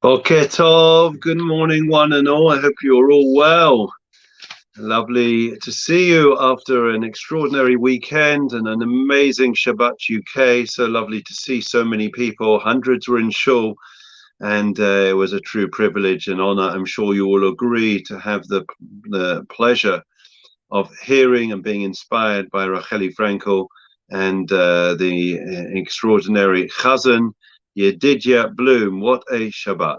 Boker Tov, good morning, one and all. I hope you're all well. Lovely to see you after an extraordinary weekend and an amazing Shabbat UK. So lovely to see so many people. Hundreds were in shul, and it was a true privilege and honor. I'm sure you all agree to have the pleasure of hearing and being inspired by Racheli Frankel and the extraordinary Chazan Yedidia Bloom. What a Shabbat.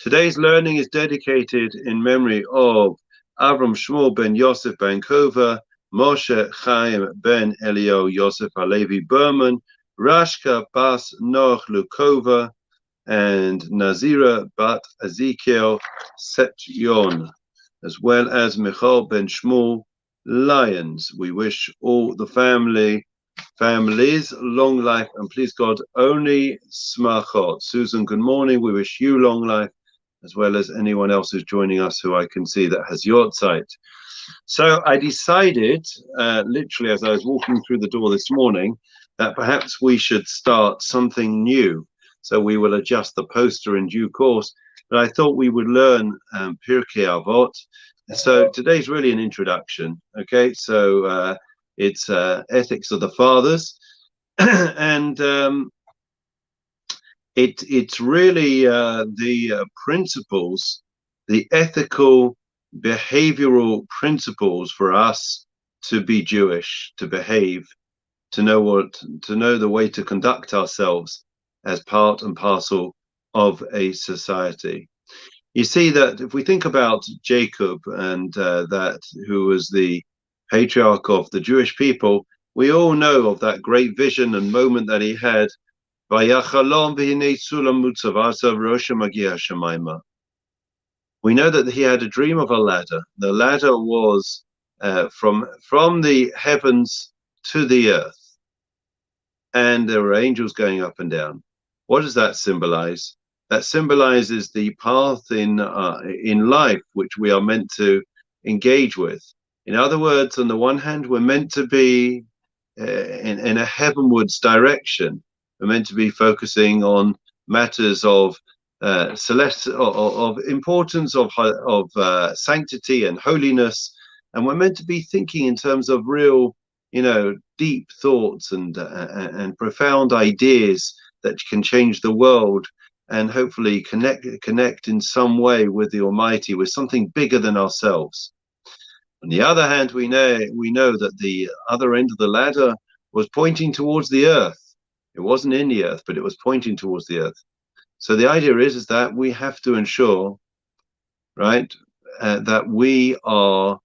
Today's learning is dedicated in memory of Avram Shmuel ben Yosef ben Kova, Moshe Chaim ben Elio Yosef Halevi Berman, Rashka bas Noach Lukova, and Nazira bat Ezekiel Setyon, as well as Michal ben Shmuel Lyons. We wish all the families long life, and please God, only smachot. Susan, good morning. We wish you long life, as well as anyone else who's joining us who I can see that has yortzeit. So I decided, literally as I was walking through the door this morning, that perhaps we should start something new. So we will adjust the poster in due course. But I thought we would learn Pirkei Avot. So today's really an introduction. Okay, so it's ethics of the fathers, and it's really the principles, the ethical, behavioral principles for us to be Jewish, to behave, to know the way to conduct ourselves as part and parcel of a society. You see that if we think about Jacob and that who was the patriarch of the Jewish people, we all know of that great vision and moment that he had. We know that he had a dream of a ladder. The ladder was from the heavens to the earth, and there were angels going up and down. What does that symbolize? That symbolizes the path in life which we are meant to engage with. In other words, on the one hand, we're meant to be in a heavenwards direction. We're meant to be focusing on matters of of importance, of sanctity and holiness, and we're meant to be thinking in terms of real, deep thoughts and profound ideas that can change the world and hopefully connect in some way with the Almighty, with something bigger than ourselves. On the other hand, we know that the other end of the ladder was pointing towards the earth. It wasn't in the earth, but it was pointing towards the earth. So the idea is that we have to ensure, right, that we are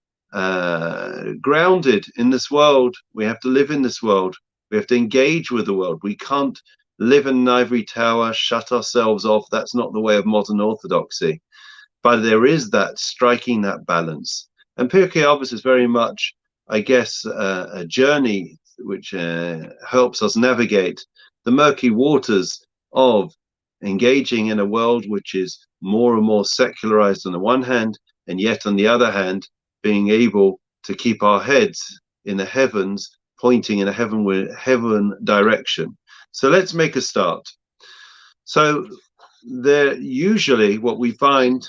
grounded in this world. We have to live in this world. We have to engage with the world. We can't live in an ivory tower, shut ourselves off. That's not the way of modern orthodoxy. But there is that striking that balance. And Pirkei Avos is very much, I guess, a journey which helps us navigate the murky waters of engaging in a world which is more and more secularized on the one hand, and yet on the other hand, being able to keep our heads in the heavens, pointing in a heaven direction. So let's make a start. So there usually what we find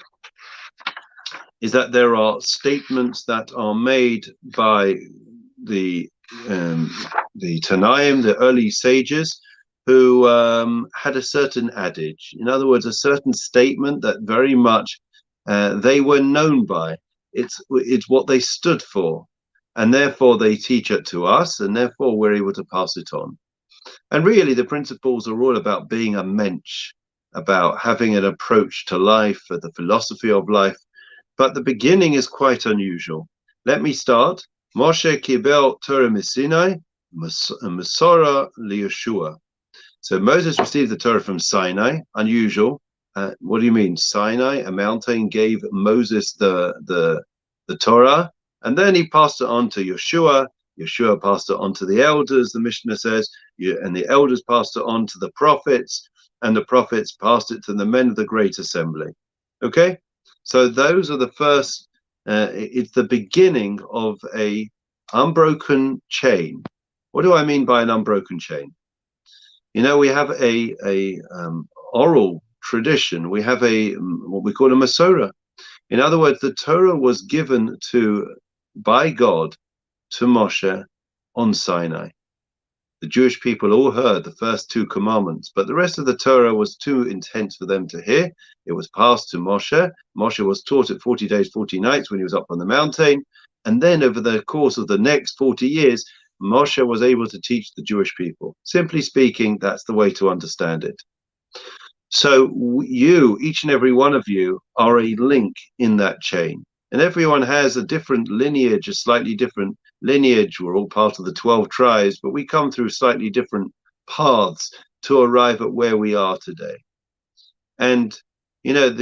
is that there are statements that are made by the Tanaim, the early sages, who had a certain adage. In other words, a certain statement that very much they were known by. It's what they stood for, and therefore they teach it to us, and therefore we're able to pass it on. And really, the principles are all about being a mensch, about having an approach to life, the philosophy of life. But the beginning is quite unusual. Let me start. Moshe kibel Torah misinai, Masora liYeshua. So Moses received the Torah from Sinai. Unusual. What do you mean? Sinai, a mountain, gave Moses the Torah, and then he passed it on to Yeshua. Yeshua passed it on to the elders, the Mishnah says, and the elders passed it on to the prophets, and the prophets passed it to the men of the great assembly. Okay? So those are the first, it's the beginning of a unbroken chain. What do I mean by an unbroken chain? We have a oral tradition. We have what we call a Masorah. In other words, the Torah was given by God to Moshe on Sinai. The Jewish people all heard the first two commandments, but the rest of the Torah was too intense for them to hear. It was passed to Moshe. Moshe was taught it 40 days, 40 nights when he was up on the mountain. And then over the course of the next 40 years, Moshe was able to teach the Jewish people. Simply speaking, that's the way to understand it. So you, each and every one of you, are a link in that chain. And everyone has a different lineage, a slightly different lineage. We're all part of the 12 tribes, but we come through slightly different paths to arrive at where we are today. And, you know,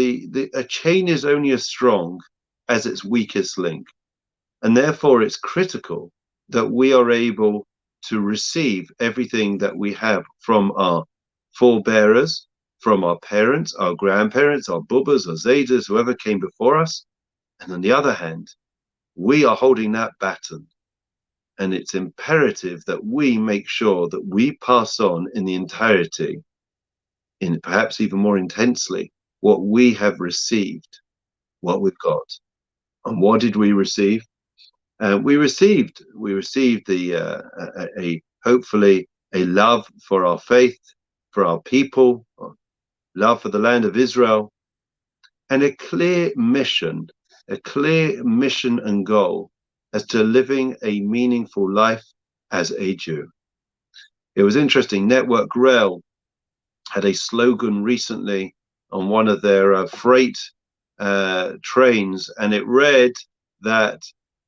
a chain is only as strong as its weakest link. And therefore, it's critical that we are able to receive everything that we have from our forebearers, from our parents, our grandparents, our bubbas, our zedas, whoever came before us. And on the other hand, we are holding that baton. And it's imperative that we make sure that we pass on in the entirety, in perhaps even more intensely, what we have received, what we've got. And what did we receive? We received hopefully a love for our faith, for our people, love for the land of Israel, and a clear mission and goal as to living a meaningful life as a Jew. It was interesting. Network Rail had a slogan recently on one of their freight trains, and it read that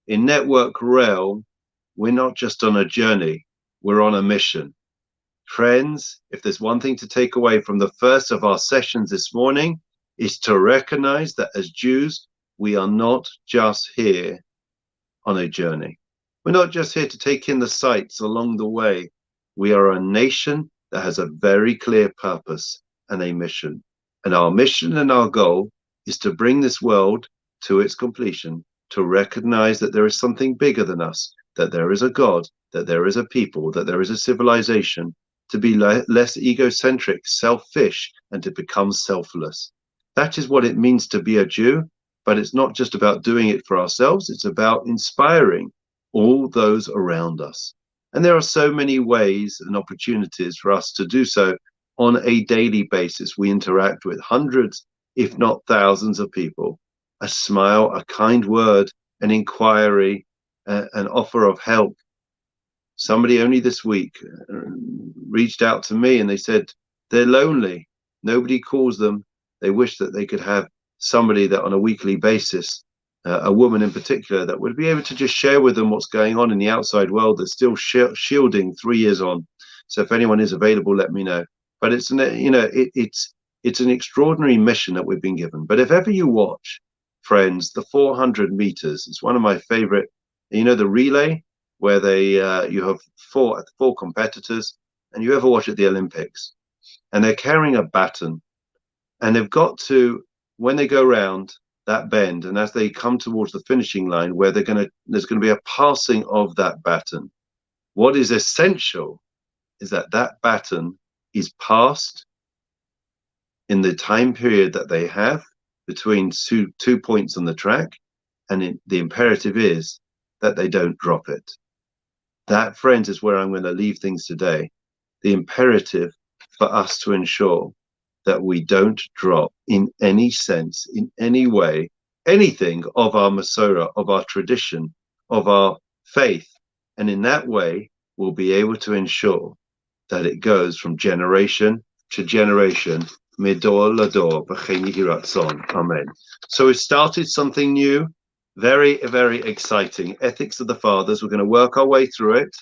in Network Rail, we're not just on a journey, we're on a mission. Friends, if there's one thing to take away from the first of our sessions this morning, is to recognize that as Jews, we are not just here on a journey. We're not just here to take in the sights along the way. We are a nation that has a very clear purpose and a mission. And our mission and our goal is to bring this world to its completion, to recognize that there is something bigger than us, that there is a God, that there is a people, that there is a civilization, to be less egocentric, selfish, and to become selfless. That is what it means to be a Jew, but it's not just about doing it for ourselves, it's about inspiring all those around us. And there are so many ways and opportunities for us to do so on a daily basis. We interact with hundreds, if not thousands of people. A smile, a kind word, an inquiry, an offer of help. Somebody only this week reached out to me and they said they're lonely. Nobody calls them. They wish that they could have somebody that on a weekly basis, a woman in particular, that would be able to just share with them what's going on in the outside world that's still shielding 3 years on. So if anyone is available, let me know. But it's it's an extraordinary mission that we've been given. But if ever you watch, friends, the 400 meters, it's one of my favorite. You know, the relay where you have four competitors, and you ever watch at the Olympics, and they're carrying a baton, and they've got to, when they go round that bend, and as they come towards the finishing line where there's going to be a passing of that baton, what is essential is that baton is passed in the time period that they have between two points on the track, and the imperative is that they don't drop it. That, friends, is where I'm going to leave things today. The imperative for us to ensure that we don't drop in any sense, in any way, anything of our Masorah, of our tradition, of our faith. And in that way, we'll be able to ensure that it goes from generation to generation, midor lador, b'chein yehi ratzon. Amen. So we've started something new, very, very exciting. Ethics of the Fathers. We're going to work our way through it.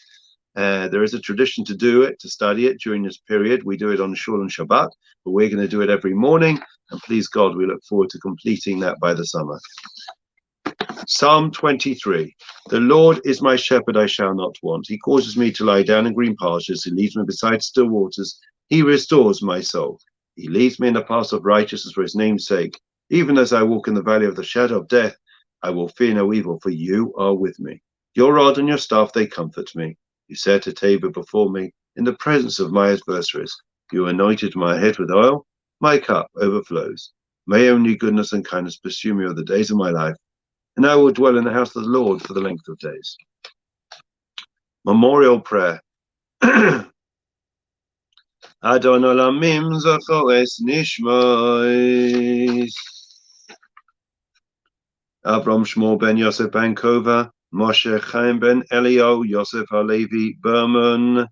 There is a tradition to do it, to study it during this period. We do it on Shul and Shabbat, but we're going to do it every morning. And please God, we look forward to completing that by the summer. Psalm 23. The Lord is my shepherd, I shall not want. He causes me to lie down in green pastures. He leads me beside still waters. He restores my soul. He leads me in the paths of righteousness for his name's sake. Even as I walk in the valley of the shadow of death, I will fear no evil, for you are with me. Your rod and your staff, they comfort me. You set a table before me in the presence of my adversaries. You anointed my head with oil. My cup overflows. May only goodness and kindness pursue me all the days of my life, and I will dwell in the house of the Lord for the length of days. Memorial prayer. Adon olamim zachores nishmois. Avram Shmuel ben Yosef ben Kova, Moshe Chaim ben Elio, Yosef Halevi Berman,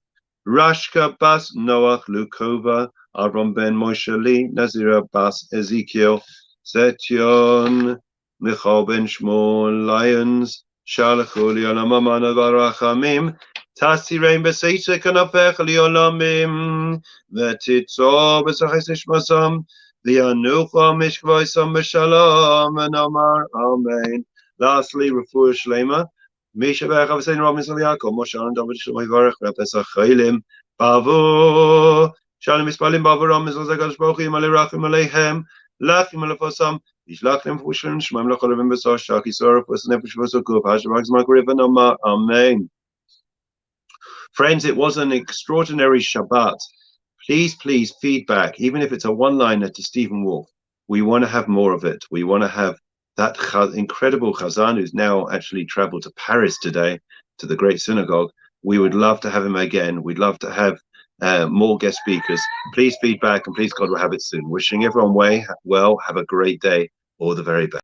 Rashka bas Noach Lukova, Avram ben Moshe Li, Nazira bas Ezekiel, Setyon, Michal ben Shmuel, Lions, Shalachul Yolamamana Varachamim, Tasirein Beseita Kanapech Liolamim, Vetitzo Besachis Nishmasam, V'yanucha mishkvaisam b'shalom and Amar Amen. Lastly, refuah shlema. Misha v'echav v'sein Rav Yisrael Yaakov Moshe Aaron David Shlomo Yivarech v'Pesach Chaylim Bavu Shalom Mispalim Bavu Ram Yisrael Zakadosh Baruch Hu Yimalei Rachim Aleihem Lachim Alefosam Yishlach Lem Fushlim Shemaim Lachol Levim B'Sor Shach Yisrael Fos Nefesh V'Sokuf Hashem Magzmak Riven Amar Amen. Friends, it was an extraordinary Shabbat. Please feedback, even if it's a one-liner to Stephen Wolf. We want to have more of it. We want to have that incredible Chazan who's now actually traveled to Paris today, to the Great Synagogue. We would love to have him again. We'd love to have more guest speakers. Please feedback, and please God will have it soon. Wishing everyone well. Have a great day. All the very best.